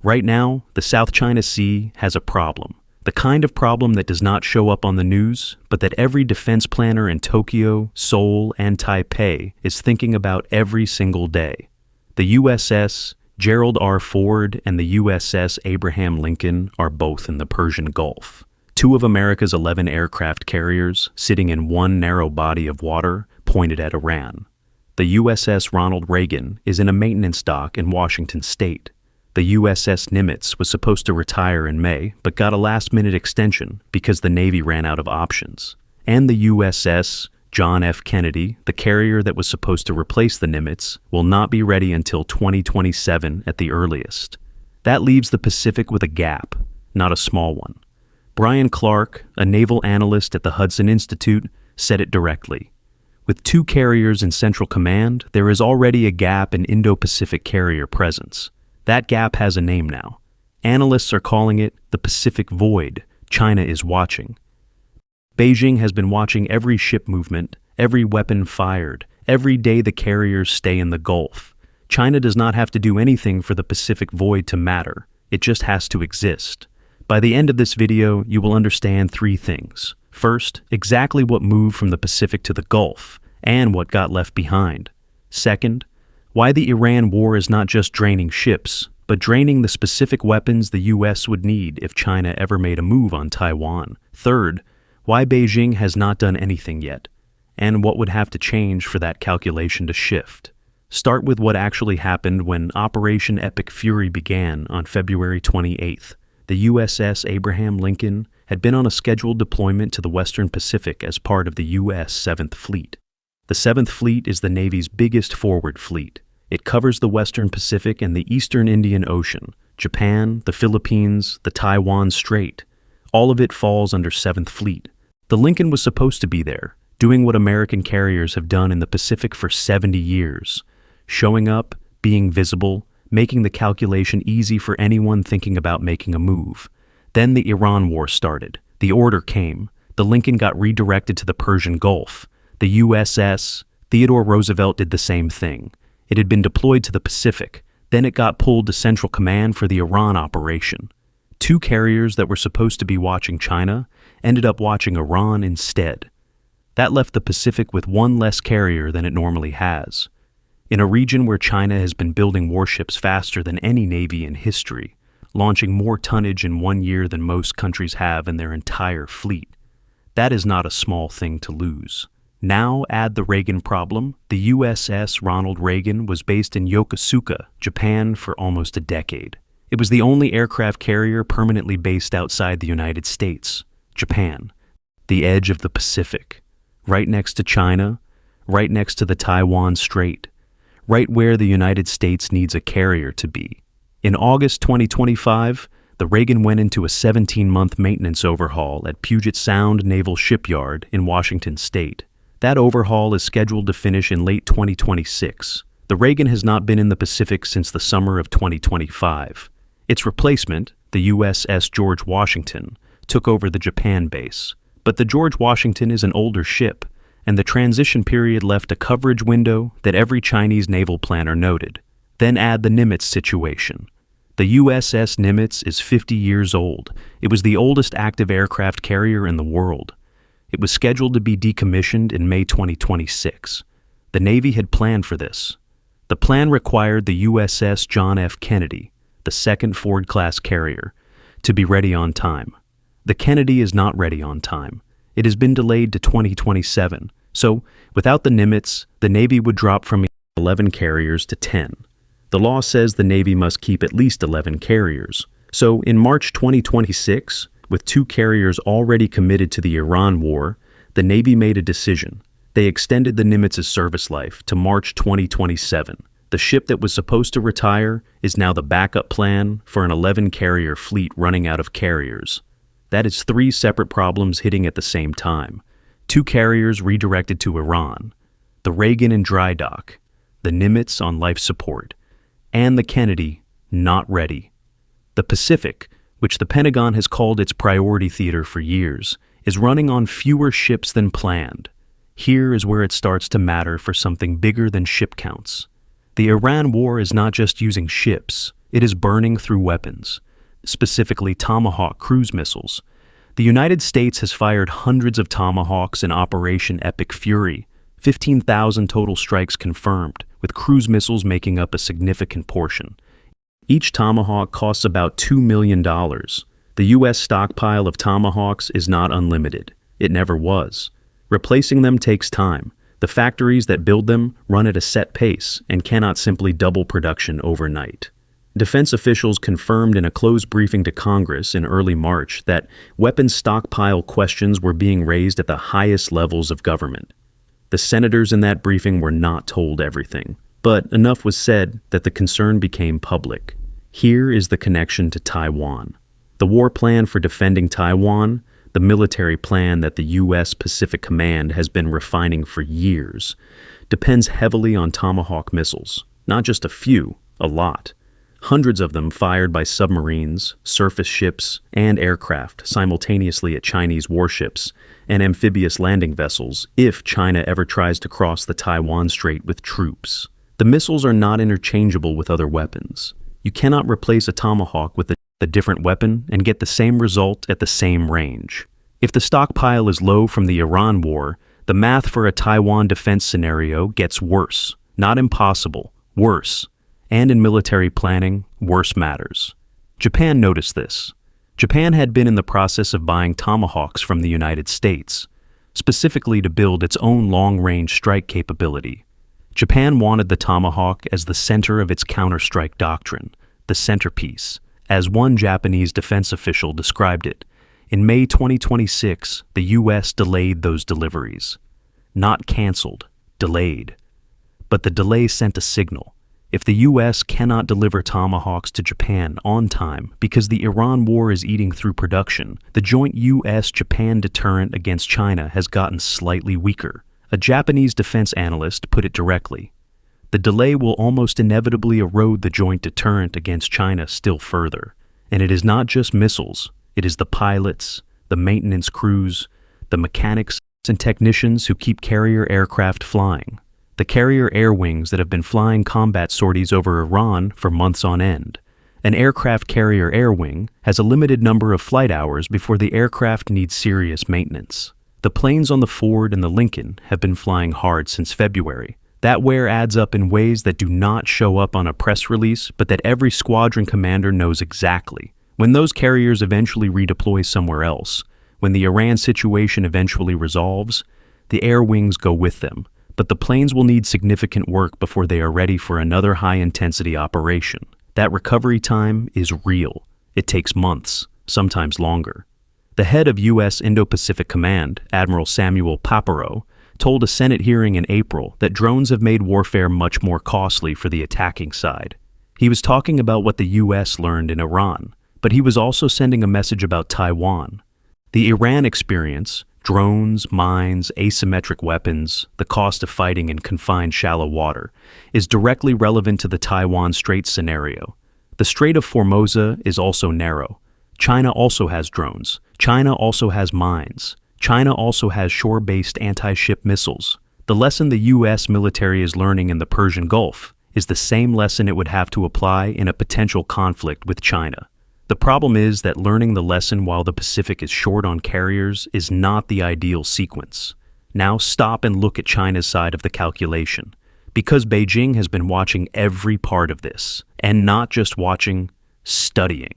Right now, the South China Sea has a problem. The kind of problem that does not show up on the news, but that every defense planner in Tokyo, Seoul, and Taipei is thinking about every single day. The USS Gerald R. Ford and the USS Abraham Lincoln are both in the Persian Gulf. Two of America's 11 aircraft carriers, sitting in one narrow body of water, pointed at Iran. The USS Ronald Reagan is in a maintenance dock in Washington state. The USS Nimitz was supposed to retire in May, but got a last-minute extension because the Navy ran out of options. And the USS John F. Kennedy, the carrier that was supposed to replace the Nimitz, will not be ready until 2027 at the earliest. That leaves the Pacific with a gap, not a small one. Brian Clark, a naval analyst at the Hudson Institute, said it directly. With two carriers in Central Command, there is already a gap in Indo-Pacific carrier presence. That gap has a name now. Analysts are calling it the Pacific Void. China is watching. Beijing has been watching every ship movement, every weapon fired, every day the carriers stay in the Gulf. China does not have to do anything for the Pacific Void to matter. It just has to exist. By the end of this video, you will understand three things. First, exactly what moved from the Pacific to the Gulf, and what got left behind. Second, why the Iran war is not just draining ships, but draining the specific weapons the US would need if China ever made a move on Taiwan. Third, why Beijing has not done anything yet, and what would have to change for that calculation to shift. Start with what actually happened when Operation Epic Fury began on February 28th. The USS Abraham Lincoln had been on a scheduled deployment to the Western Pacific as part of the U.S. 7th Fleet. The 7th Fleet is the Navy's biggest forward fleet. It covers the Western Pacific and the Eastern Indian Ocean, Japan, the Philippines, the Taiwan Strait. All of it falls under 7th Fleet. The Lincoln was supposed to be there, doing what American carriers have done in the Pacific for 70 years. Showing up, being visible, making the calculation easy for anyone thinking about making a move. Then the Iran war started. The order came. The Lincoln got redirected to the Persian Gulf. The USS Theodore Roosevelt did the same thing. It had been deployed to the Pacific. Then it got pulled to Central Command for the Iran operation. Two carriers that were supposed to be watching China ended up watching Iran instead. That left the Pacific with one less carrier than it normally has. In a region where China has been building warships faster than any navy in history, launching more tonnage in 1 year than most countries have in their entire fleet. That is not a small thing to lose. Now add the Reagan problem. The USS Ronald Reagan was based in Yokosuka, Japan for almost a decade. It was the only aircraft carrier permanently based outside the United States, Japan, the edge of the Pacific, right next to China, right next to the Taiwan Strait, right where the United States needs a carrier to be. In August 2025, the Reagan went into a 17-month maintenance overhaul at Puget Sound Naval Shipyard in Washington State. That overhaul is scheduled to finish in late 2026. The Reagan has not been in the Pacific since the summer of 2025. Its replacement, the USS George Washington, took over the Japan base. But the George Washington is an older ship, and the transition period left a coverage window that every Chinese naval planner noted. Then add the Nimitz situation. The USS Nimitz is 50 years old. It was the oldest active aircraft carrier in the world. It was scheduled to be decommissioned in May 2026. The Navy had planned for this. The plan required the USS John F. Kennedy, the second Ford-class carrier, to be ready on time. The Kennedy is not ready on time. It has been delayed to 2027. So, without the Nimitz, the Navy would drop from 11 carriers to 10. The law says the Navy must keep at least 11 carriers. So, in March 2026, with two carriers already committed to the Iran war, the Navy made a decision. They extended the Nimitz's service life to March 2027. The ship that was supposed to retire is now the backup plan for an 11-carrier fleet running out of carriers. That is 3 separate problems hitting at the same time. 2 carriers redirected to Iran, the Reagan in dry dock, the Nimitz on life support, and the Kennedy not ready. The Pacific, which the Pentagon has called its priority theater for years, is running on fewer ships than planned. Here is where it starts to matter for something bigger than ship counts. The Iran war is not just using ships, It is burning through weapons, specifically Tomahawk cruise missiles. The United States has fired hundreds of Tomahawks in Operation Epic Fury, 15,000 total strikes confirmed, with cruise missiles making up a significant portion. Each Tomahawk costs about $2 million. The U.S. stockpile of Tomahawks is not unlimited. It never was. Replacing them takes time. The factories that build them run at a set pace and cannot simply double production overnight. Defense officials confirmed in a closed briefing to Congress in early March that weapons stockpile questions were being raised at the highest levels of government. The senators in that briefing were not told everything, but enough was said that the concern became public. Here is the connection to Taiwan. The war plan for defending Taiwan, the military plan that the U.S. Pacific Command has been refining for years, depends heavily on Tomahawk missiles. Not just a few, a lot. Hundreds of them fired by submarines, surface ships, and aircraft simultaneously at Chinese warships and amphibious landing vessels if China ever tries to cross the Taiwan Strait with troops. The missiles are not interchangeable with other weapons. You cannot replace a Tomahawk with a different weapon and get the same result at the same range. If the stockpile is low from the Iran war, the math for a Taiwan defense scenario gets worse. Not impossible, worse. And in military planning, worse matters. Japan noticed this. Japan had been in the process of buying Tomahawks from the United States, specifically to build its own long-range strike capability. Japan wanted the Tomahawk as the center of its counterstrike doctrine, the centerpiece, as one Japanese defense official described it. In May 2026, the U.S. delayed those deliveries. Not canceled, delayed. But the delay sent a signal. If the U.S. cannot deliver Tomahawks to Japan on time because the Iran war is eating through production, the joint U.S.-Japan deterrent against China has gotten slightly weaker. A Japanese defense analyst put it directly. The delay will almost inevitably erode the joint deterrent against China still further. And it is not just missiles. It is the pilots, the maintenance crews, the mechanics and technicians who keep carrier aircraft flying. The carrier air wings that have been flying combat sorties over Iran for months on end. An aircraft carrier air wing has a limited number of flight hours before the aircraft needs serious maintenance. The planes on the Ford and the Lincoln have been flying hard since February. That wear adds up in ways that do not show up on a press release, but that every squadron commander knows exactly. When those carriers eventually redeploy somewhere else, when the Iran situation eventually resolves, the air wings go with them. But the planes will need significant work before they are ready for another high-intensity operation. That recovery time is real. It takes months, sometimes longer. The head of U.S. Indo-Pacific Command, Admiral Samuel Papero, told a Senate hearing in April that drones have made warfare much more costly for the attacking side. He was talking about what the U.S. learned in Iran, but he was also sending a message about Taiwan. The Iran experience, drones, mines, asymmetric weapons, the cost of fighting in confined shallow water, is directly relevant to the Taiwan Strait scenario. The Strait of Hormuz is also narrow. China also has drones. China also has mines. China also has shore-based anti-ship missiles. The lesson the U.S. military is learning in the Persian Gulf is the same lesson it would have to apply in a potential conflict with China. The problem is that learning the lesson while the Pacific is short on carriers is not the ideal sequence. Now stop and look at China's side of the calculation, because Beijing has been watching every part of this, and not just watching, studying.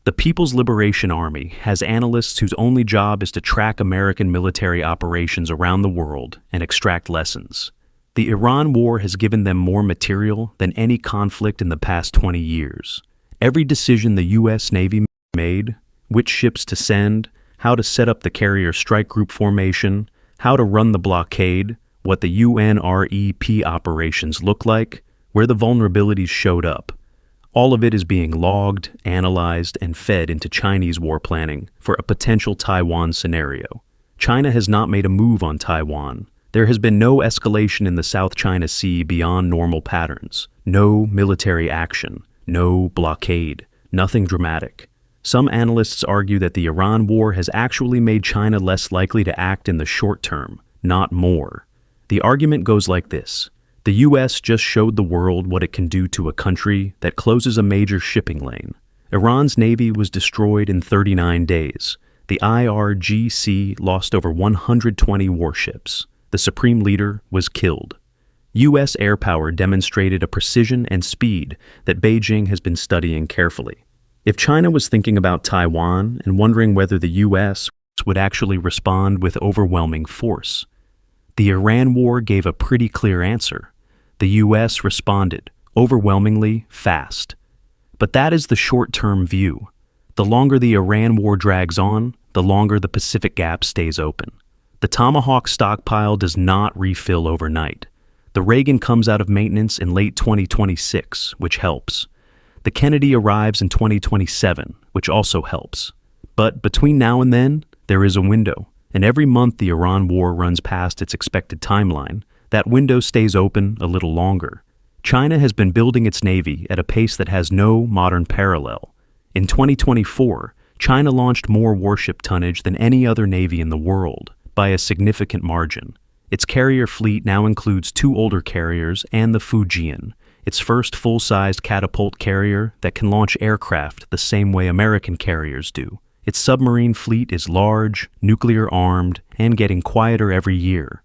The People's Liberation Army has analysts whose only job is to track American military operations around the world and extract lessons. The Iran war has given them more material than any conflict in the past 20 years. Every decision the U.S. Navy made, which ships to send, how to set up the carrier strike group formation, how to run the blockade, what the UNREP operations look like, where the vulnerabilities showed up. All of it is being logged, analyzed, and fed into Chinese war planning for a potential Taiwan scenario. China has not made a move on Taiwan. There has been no escalation in the South China Sea beyond normal patterns. No military action. No blockade. Nothing dramatic. Some analysts argue that the Iran war has actually made China less likely to act in the short term, not more. The argument goes like this. The US just showed the world what it can do to a country that closes a major shipping lane. Iran's navy was destroyed in 39 days. The IRGC lost over 120 warships. The supreme leader was killed. U.S. air power demonstrated a precision and speed that Beijing has been studying carefully. If China was thinking about Taiwan and wondering whether the U.S. would actually respond with overwhelming force, the Iran war gave a pretty clear answer. The U.S. responded overwhelmingly fast. But that is the short-term view. The longer the Iran war drags on, the longer the Pacific Gap stays open. The Tomahawk stockpile does not refill overnight. The Reagan comes out of maintenance in late 2026, which helps. The Kennedy arrives in 2027, which also helps. But between now and then, there is a window, and every month the Iran war runs past its expected timeline, that window stays open a little longer. China has been building its navy at a pace that has no modern parallel. In 2024, China launched more warship tonnage than any other navy in the world, by a significant margin. Its carrier fleet now includes 2 older carriers and the Fujian, its first full-sized catapult carrier that can launch aircraft the same way American carriers do. Its submarine fleet is large, nuclear-armed, and getting quieter every year.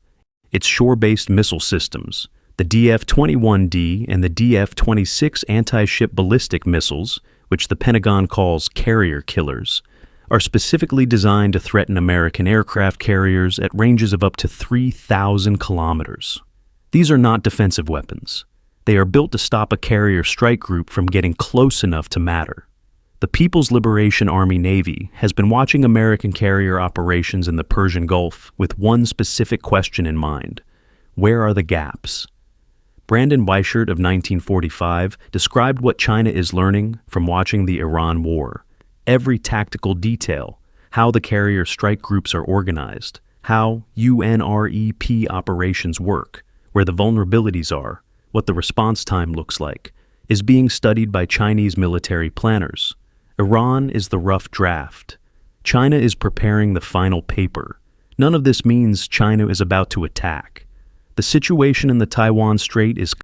Its shore-based missile systems, the DF-21D and the DF-26 anti-ship ballistic missiles, which the Pentagon calls carrier killers, are specifically designed to threaten American aircraft carriers at ranges of up to 3,000 kilometers. These are not defensive weapons. They are built to stop a carrier strike group from getting close enough to matter. The People's Liberation Army Navy has been watching American carrier operations in the Persian Gulf with one specific question in mind: where are the gaps? Brandon Weichert of 1945 described what China is learning from watching the Iran war. Every tactical detail, how the carrier strike groups are organized, how UNREP operations work, where the vulnerabilities are, what the response time looks like, is being studied by Chinese military planners. Iran is the rough draft. China is preparing the final paper. None of this means China is about to attack. The situation in the Taiwan Strait is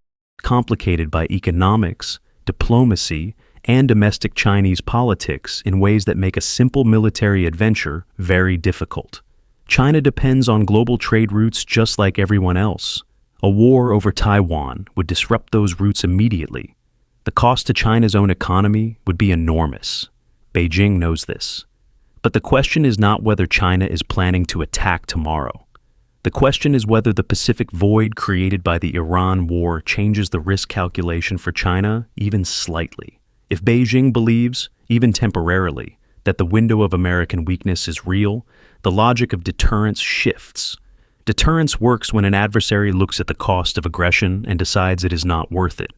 complicated by economics, diplomacy, and domestic Chinese politics in ways that make a simple military adventure very difficult. China depends on global trade routes just like everyone else. A war over Taiwan would disrupt those routes immediately. The cost to China's own economy would be enormous. Beijing knows this. But the question is not whether China is planning to attack tomorrow. The question is whether the Pacific void created by the Iran war changes the risk calculation for China even slightly. If Beijing believes, even temporarily, that the window of American weakness is real, the logic of deterrence shifts. Deterrence works when an adversary looks at the cost of aggression and decides it is not worth it.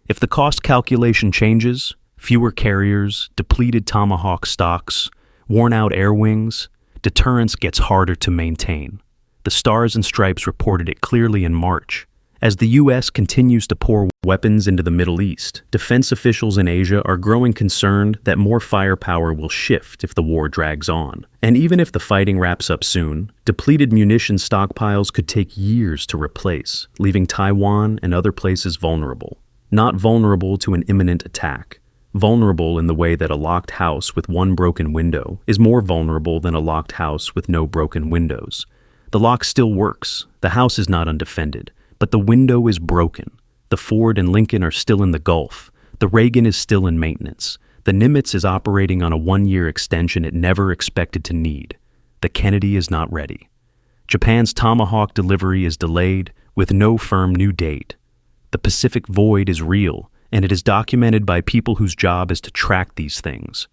If the cost calculation changes, fewer carriers, depleted Tomahawk stocks, worn-out air wings, deterrence gets harder to maintain. The Stars and Stripes reported it clearly in March. As the U.S. continues to pour weapons into the Middle East, defense officials in Asia are growing concerned that more firepower will shift if the war drags on. And even if the fighting wraps up soon, depleted munition stockpiles could take years to replace, leaving Taiwan and other places vulnerable. Not vulnerable to an imminent attack. Vulnerable in the way that a locked house with one broken window is more vulnerable than a locked house with no broken windows. The lock still works. The house is not undefended. But the window is broken. The Ford and Lincoln are still in the Gulf. The Reagan is still in maintenance. The Nimitz is operating on a 1-year extension it never expected to need. The Kennedy is not ready. Japan's Tomahawk delivery is delayed with no firm new date. The Pacific void is real, and it is documented by people whose job is to track these things.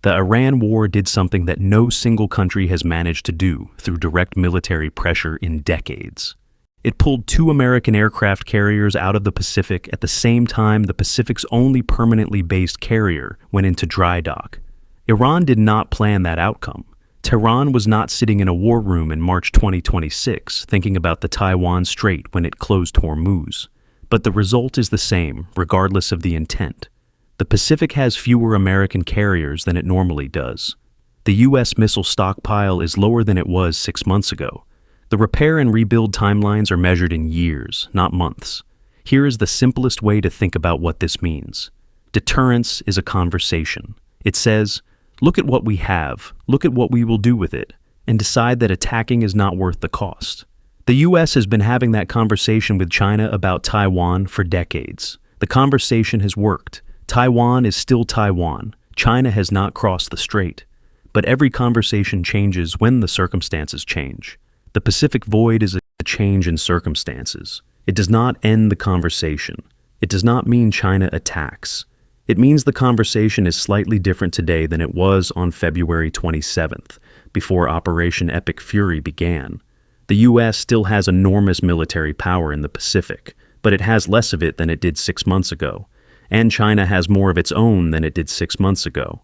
The Iran war did something that no single country has managed to do through direct military pressure in decades. It pulled 2 American aircraft carriers out of the Pacific at the same time the Pacific's only permanently based carrier went into dry dock. Iran did not plan that outcome. Tehran was not sitting in a war room in March 2026 thinking about the Taiwan Strait when it closed Hormuz. But the result is the same, regardless of the intent. The Pacific has fewer American carriers than it normally does. The U.S. missile stockpile is lower than it was 6 months ago. The repair and rebuild timelines are measured in years, not months. Here is the simplest way to think about what this means. Deterrence is a conversation. It says, look at what we have, look at what we will do with it, and decide that attacking is not worth the cost. The US has been having that conversation with China about Taiwan for decades. The conversation has worked. Taiwan is still Taiwan. China has not crossed the strait. But every conversation changes when the circumstances change. The Pacific Void is a change in circumstances. It does not end the conversation. It does not mean China attacks. It means the conversation is slightly different today than it was on February 27th, before Operation Epic Fury began. The US still has enormous military power in the Pacific, but it has less of it than it did 6 months ago. And China has more of its own than it did 6 months ago.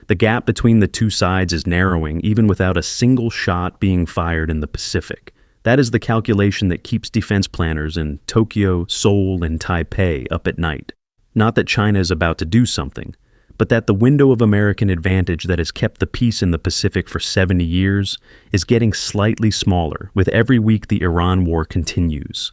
The gap between the two sides is narrowing even without a single shot being fired in the Pacific. That is the calculation that keeps defense planners in Tokyo, Seoul, and Taipei up at night. Not that China is about to do something, but that the window of American advantage that has kept the peace in the Pacific for 70 years is getting slightly smaller with every week the Iran war continues.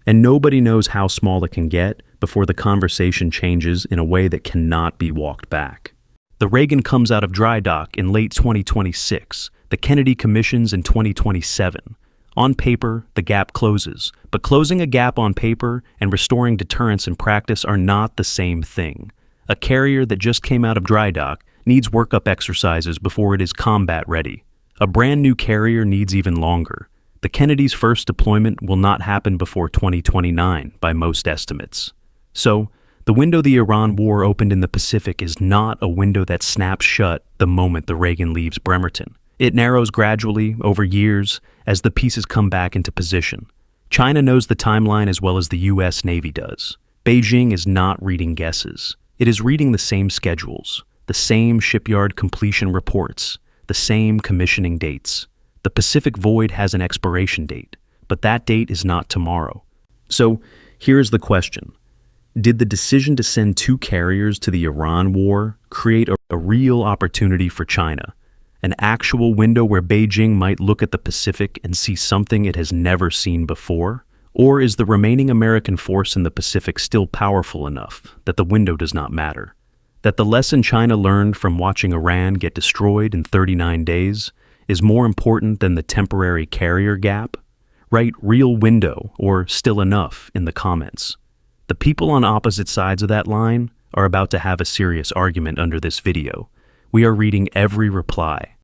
And nobody knows how small it can get before the conversation changes in a way that cannot be walked back. The Reagan comes out of dry dock in late 2026. The Kennedy commissions in 2027. On paper, the gap closes, but closing a gap on paper and restoring deterrence in practice are not the same thing. A carrier that just came out of dry dock needs workup exercises before it is combat ready. A brand new carrier needs even longer. The Kennedy's first deployment will not happen before 2029 by most estimates. So, the window the Iran war opened in the Pacific is not a window that snaps shut the moment the Reagan leaves Bremerton. It narrows gradually, over years, as the pieces come back into position. China knows the timeline as well as the US Navy does. Beijing is not reading guesses. It is reading the same schedules, the same shipyard completion reports, the same commissioning dates. The Pacific Void has an expiration date, but that date is not tomorrow. So, here is the question. Did the decision to send 2 carriers to the Iran war create a real opportunity for China? An actual window where Beijing might look at the Pacific and see something it has never seen before? Or is the remaining American force in the Pacific still powerful enough that the window does not matter? That the lesson China learned from watching Iran get destroyed in 39 days is more important than the temporary carrier gap? Write real window or still enough in the comments. The people on opposite sides of that line are about to have a serious argument under this video. We are reading every reply.